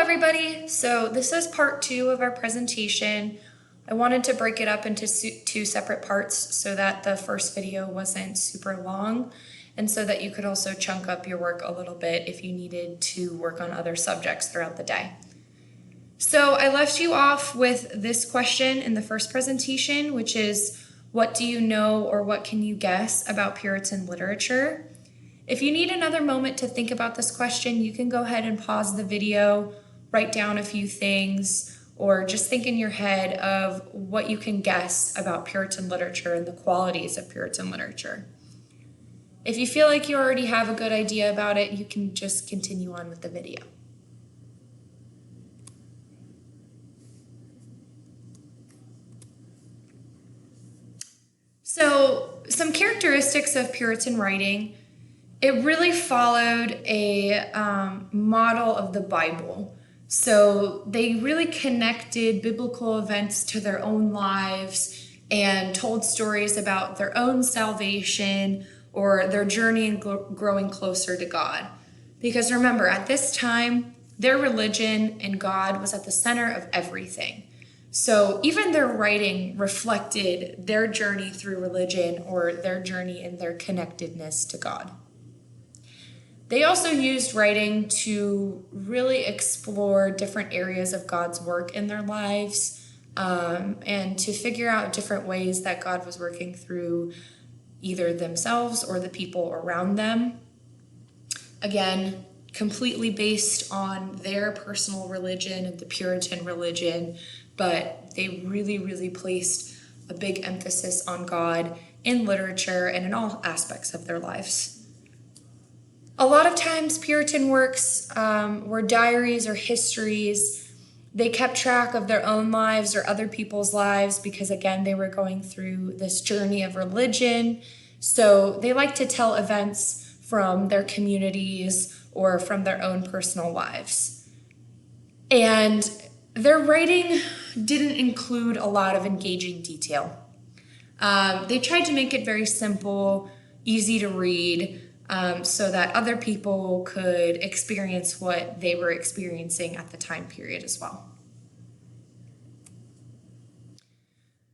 everybody. So this is part 2 of our presentation. I wanted to break it up into 2 separate parts so that the first video wasn't super long and so that you could also chunk up your work a little bit if you needed to work on other subjects throughout the day. So I left you off with this question in the first presentation, which is, what do you know or what can you guess about Puritan literature? If you need another moment to think about this question, you can go ahead and pause the video, write down a few things, or just think in your head of what you can guess about Puritan literature and the qualities of Puritan literature. If you feel like you already have a good idea about it, you can just continue on with the video. So, some characteristics of Puritan writing. It really followed a model of the Bible. So they really connected biblical events to their own lives and told stories about their own salvation or their journey in growing closer to God. Because remember, at this time, their religion and God was at the center of everything. So even their writing reflected their journey through religion or their journey in their connectedness to God. They also used writing to really explore different areas of God's work in their lives and to figure out different ways that God was working through either themselves or the people around them. Again, completely based on their personal religion and the Puritan religion, but they really placed a big emphasis on God in literature and in all aspects of their lives. A lot of times Puritan works were diaries or histories. They kept track of their own lives or other people's lives because, again, they were going through this journey of religion. So they like to tell events from their communities or from their own personal lives. And their writing didn't include a lot of engaging detail. They tried to make it very simple, easy to read, so that other people could experience what they were experiencing at the time period as well.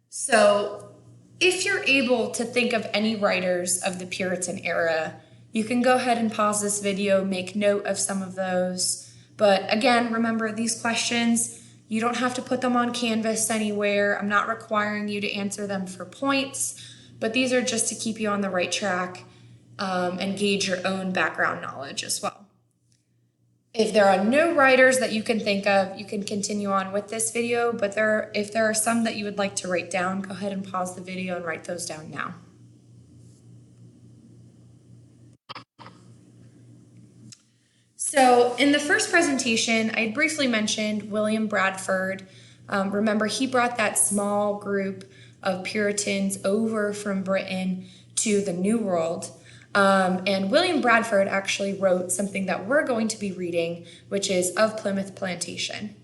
So if you're able to think of any writers of the Puritan era, you can go ahead and pause this video, make note of some of those. But again, remember these questions, you don't have to put them on Canvas anywhere. I'm not requiring you to answer them for points, but these are just to keep you on the right track and gauge your own background knowledge as well. If there are no writers that you can think of, you can continue on with this video, but if there are some that you would like to write down, go ahead and pause the video and write those down now. So in the first presentation, I had briefly mentioned William Bradford. Remember, he brought that small group of Puritans over from Britain to the New World. And William Bradford actually wrote something that we're going to be reading, which is Of Plymouth Plantation.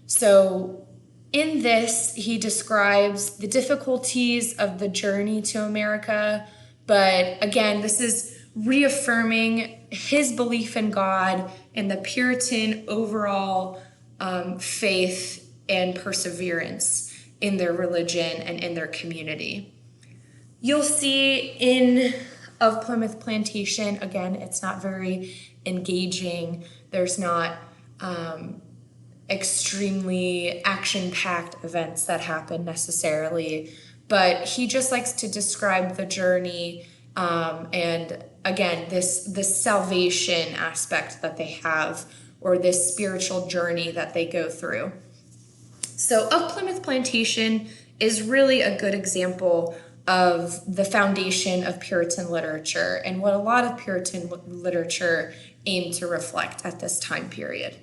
So in this, he describes the difficulties of the journey to America. But again, this is reaffirming his belief in God and the Puritan overall faith and perseverance in their religion and in their community. You'll see in Of Plymouth Plantation, again, it's not very engaging. There's not extremely action-packed events that happen necessarily, but he just likes to describe the journey and again, this salvation aspect that they have or this spiritual journey that they go through. So Of Plymouth Plantation is really a good example of the foundation of Puritan literature and what a lot of Puritan literature aimed to reflect at this time period.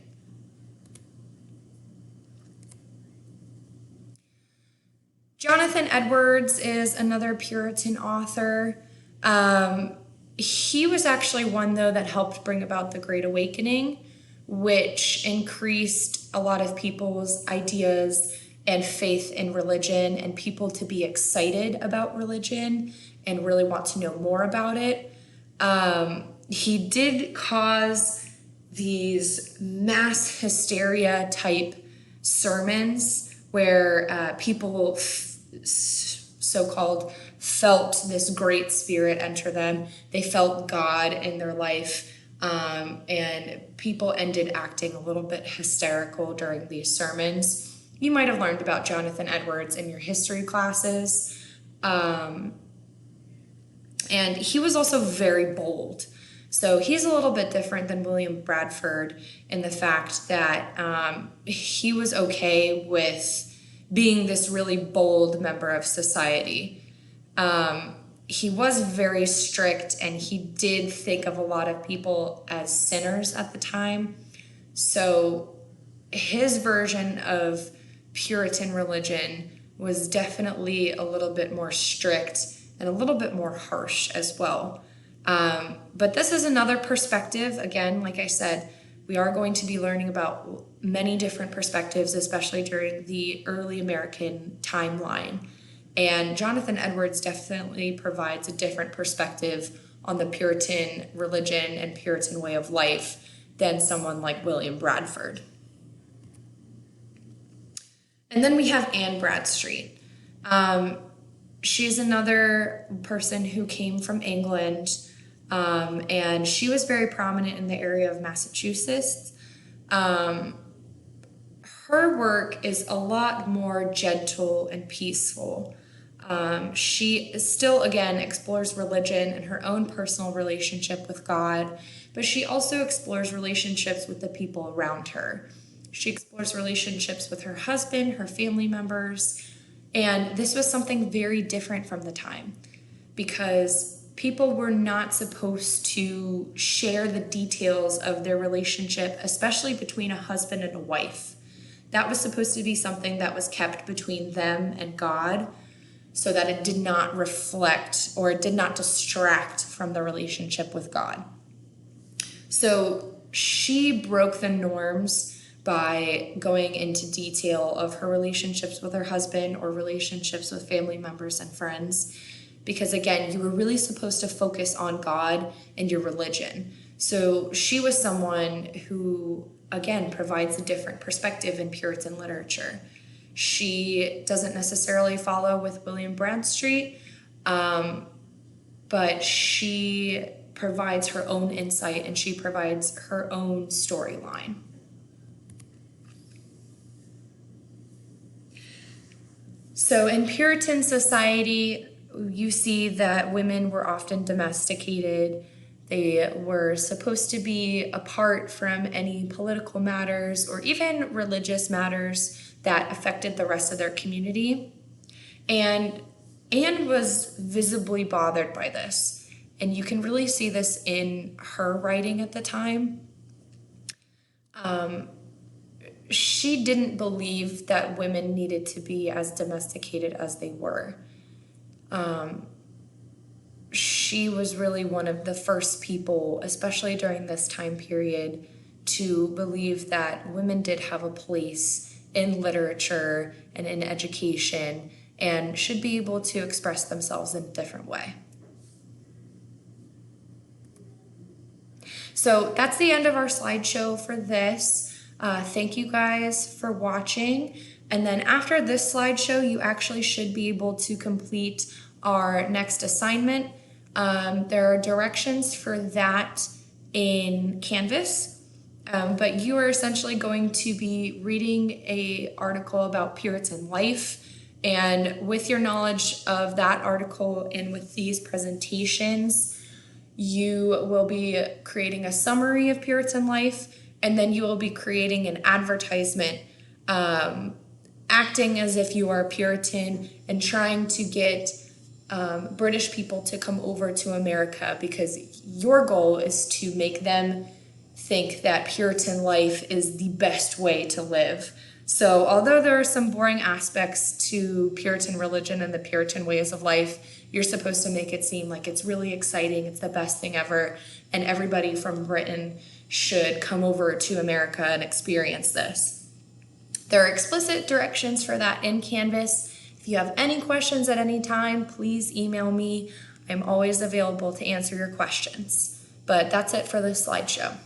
Jonathan Edwards is another Puritan author. He was actually one, though, that helped bring about the Great Awakening, which increased a lot of people's ideas and faith in religion and people to be excited about religion and really want to know more about it. He did cause these mass hysteria type sermons where people so-called felt this great spirit enter them. They felt God in their life, and people ended acting a little bit hysterical during these sermons. You might have learned about Jonathan Edwards in your history classes. And he was also very bold. So he's a little bit different than William Bradford in the fact that he was okay with being this really bold member of society. He was very strict, and he did think of a lot of people as sinners at the time. So his version of Puritan religion was definitely a little bit more strict and a little bit more harsh as well. But this is another perspective. Again, like I said, we are going to be learning about many different perspectives, especially during the early American timeline. And Jonathan Edwards definitely provides a different perspective on the Puritan religion and Puritan way of life than someone like William Bradford. And then we have Anne Bradstreet. She's another person who came from England, and she was very prominent in the area of Massachusetts. Her work is a lot more gentle and peaceful. She still, again, explores religion and her own personal relationship with God, but she also explores relationships with the people around her. She explores relationships with her husband, her family members, and this was something very different from the time because people were not supposed to share the details of their relationship, especially between a husband and a wife. That was supposed to be something that was kept between them and God so that it did not reflect or it did not distract from the relationship with God. So she broke the norms by going into detail of her relationships with her husband or relationships with family members and friends. Because again, you were really supposed to focus on God and your religion. So she was someone who, again, provides a different perspective in Puritan literature. She doesn't necessarily follow with William Bradstreet, but she provides her own insight and she provides her own storyline. So in Puritan society, you see that women were often domesticated. They were supposed to be apart from any political matters or even religious matters that affected the rest of their community. And Anne was visibly bothered by this. And you can really see this in her writing at the time. She didn't believe that women needed to be as domesticated as they were. She was really one of the first people, especially during this time period, to believe that women did have a place in literature and in education and should be able to express themselves in a different way. So that's the end of our slideshow for this. Thank you guys for watching. And then after this slideshow, you actually should be able to complete our next assignment. There are directions for that in Canvas, but you are essentially going to be reading an article about Puritan life. And with your knowledge of that article and with these presentations, you will be creating a summary of Puritan life, and then you will be creating an advertisement acting as if you are Puritan and trying to get British people to come over to America because your goal is to make them think that Puritan life is the best way to live. So although there are some boring aspects to Puritan religion and the Puritan ways of life, you're supposed to make it seem like it's really exciting, it's the best thing ever, and everybody from Britain should come over to America and experience this. There are explicit directions for that in Canvas. If you have any questions at any time, please email me. I'm always available to answer your questions. But that's it for this slideshow.